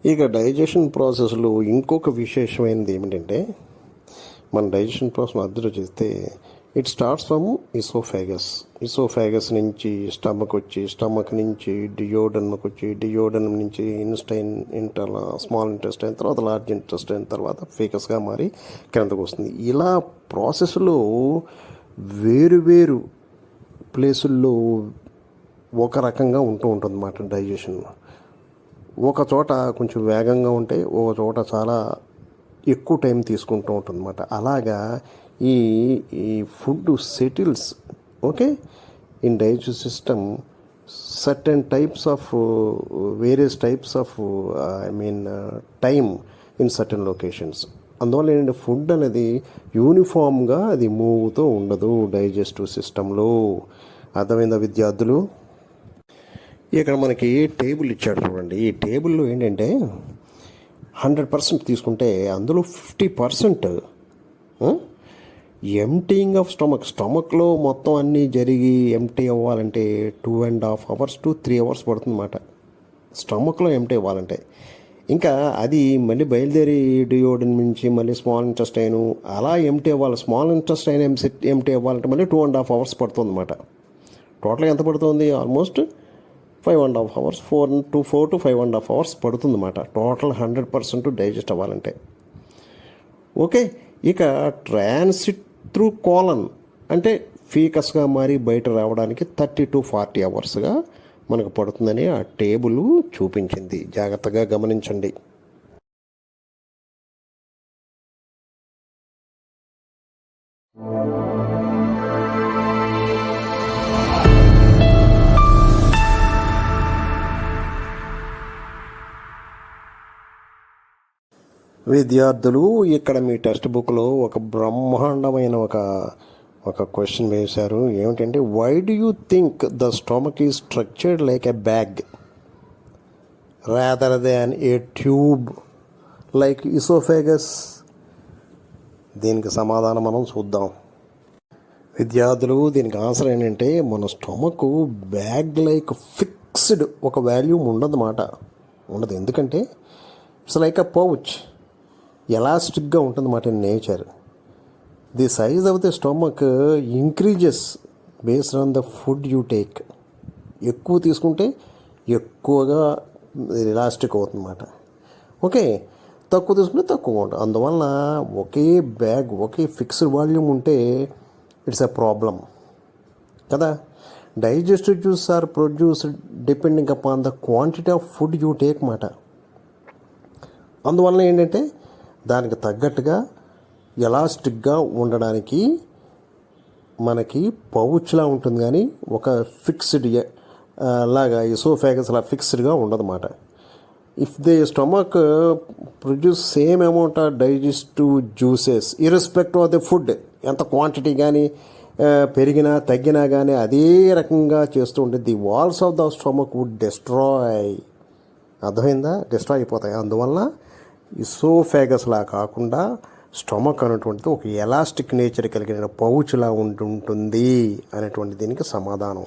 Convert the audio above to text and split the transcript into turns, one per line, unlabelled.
ఇక డైజెషన్ ప్రాసెస్లో ఇంకొక విశేషమైనది ఏమిటంటే, మన డైజెషన్ ప్రాసెస్ అబ్జర్వ్ చేస్తే ఇట్ స్టార్ట్స్ ఫ్రమ్ ఇసోఫాగస్ నుంచి స్టమక్ వచ్చి, స్టమక్ నుంచి డియోడనమ్కి వచ్చి, డియోడనం నుంచి ఇన్స్టైన్ స్మాల్ ఇంటెస్టైన్, తర్వాత లార్జ్ ఇంటెస్టైన్, తర్వాత ఫీకస్గా మారి కిందకు వస్తుంది. ఇలా ప్రాసెస్లో వేరు ప్లేసుల్లో ఒక రకంగా ఉంటుంది అన్నమాట డైజెషన్. ఒక చోట కొంచెం వేగంగా ఉంటే, ఒక చోట చాలా ఎక్కువ టైం తీసుకుంటూ ఉంటుందన్నమాట. అలాగా ఈ ఈ food settles okay in digestive system certain types of various types of time in certain locations. అందువల్ల ఏంటంటే ఫుడ్ అనేది యూనిఫామ్గా అది మూవ్తో ఉండదు డైజెస్టివ్ సిస్టంలో. అర్థమైందా విద్యార్థులు? ఇక్కడ మనకి టేబుల్ ఇచ్చాడు చూడండి. ఈ టేబుల్లో ఏంటంటే 100% తీసుకుంటే అందులో 50% ఎంటీయింగ్ ఆఫ్ స్టమక్లో మొత్తం అన్నీ జరిగి ఎంటీ అవ్వాలంటే 2.5 hours to 3 hours పడుతుంది అన్నమాట. స్టమక్లో ఎంటీ అవ్వాలంటే ఇంకా అది మళ్ళీ బయలుదేరి డియోడన్ నుంచి మళ్ళీ స్మాల్ ఇంటెస్టైన్ అలా ఎంటీ అవ్వాలి. స్మాల్ ఇంటెస్టైన్ ఎంటీ అవ్వాలంటే మళ్ళీ 2.5 hours పడుతుంది అన్నమాట. టోటల్గా ఎంత పడుతుంది? ఆల్మోస్ట్ 5.5 hours, 4 to 5.5 hours పడుతుంది అన్నమాట టోటల్ 100% డైజెస్ట్ అవ్వాలంటే. ఓకే, ఇక ట్రాన్సిట్ త్రూ కోలన్ అంటే ఫీకస్గా మారి బయట రావడానికి 30 to 40 hours మనకు పడుతుందని ఆ టేబుల్ చూపించింది. జాగ్రత్తగా గమనించండి. విద్యార్థులు, ఇక్కడ మీ టెక్స్ట్ బుక్లో ఒక బ్రహ్మాండమైన ఒక క్వశ్చన్ వేశారు. ఏమిటంటే, why do you think the stomach is structured like a bag rather than a tube like esophagus? దీనికి సమాధానం మనం చూద్దాం. విద్యార్థులు, దీనికి ఆన్సర్ ఏంటంటే, మన స్టమక్ బ్యాగ్ లైక్ ఫిక్స్డ్ ఒక వాల్యూమ్ ఉండదు. ఎందుకంటే ఇట్స్ లైక్ అ పౌచ్, ఎలాస్టిక్గా ఉంటుందన్నమాట nature. The size of the stomach increases based on the food you take. ఎక్కువ తీసుకుంటే ఎక్కువగా ఎలాస్టిక్ అవుతుందన్నమాట. ఓకే, తక్కువ తీసుకుంటే తక్కువ ఉంటుంది. అందువల్ల ఒకే బ్యాగ్ ఒకే ఫిక్స్డ్ వాల్యూమ్ ఉంటే ఇట్స్ ఎ ప్రాబ్లం కదా. Digestive juice are produced depending upon the quantity of food you take మాట. అందువల్ల ఏంటంటే దానికి తగ్గట్టుగా ఎలాస్టిక్గా ఉండడానికి మనకి పౌచ్లా ఉంటుంది, కానీ ఒక ఫిక్స్డ్ లాగా ఇసోఫాగస్ అలా ఫిక్స్డ్గా ఉండదన్నమాట. If the stomach produce same amount of digestive juices irrespective of the food, ఎంత క్వాంటిటీ కానీ పెరిగినా తగ్గినా కానీ అదే రకంగా చేస్తూ ఉంటుంది. The walls of the stomach would destroy. అర్థమైందా? డిస్ట్రాయ్ అయిపోతాయి. అందువల్ల ఇసోఫాగస్లా కాకుండా స్టమక్ అనేటువంటిది ఒక ఎలాస్టిక్ నేచర్ కలిగిన పౌచ్లా ఉంటుంది అనేటువంటి దీనికి సమాధానం.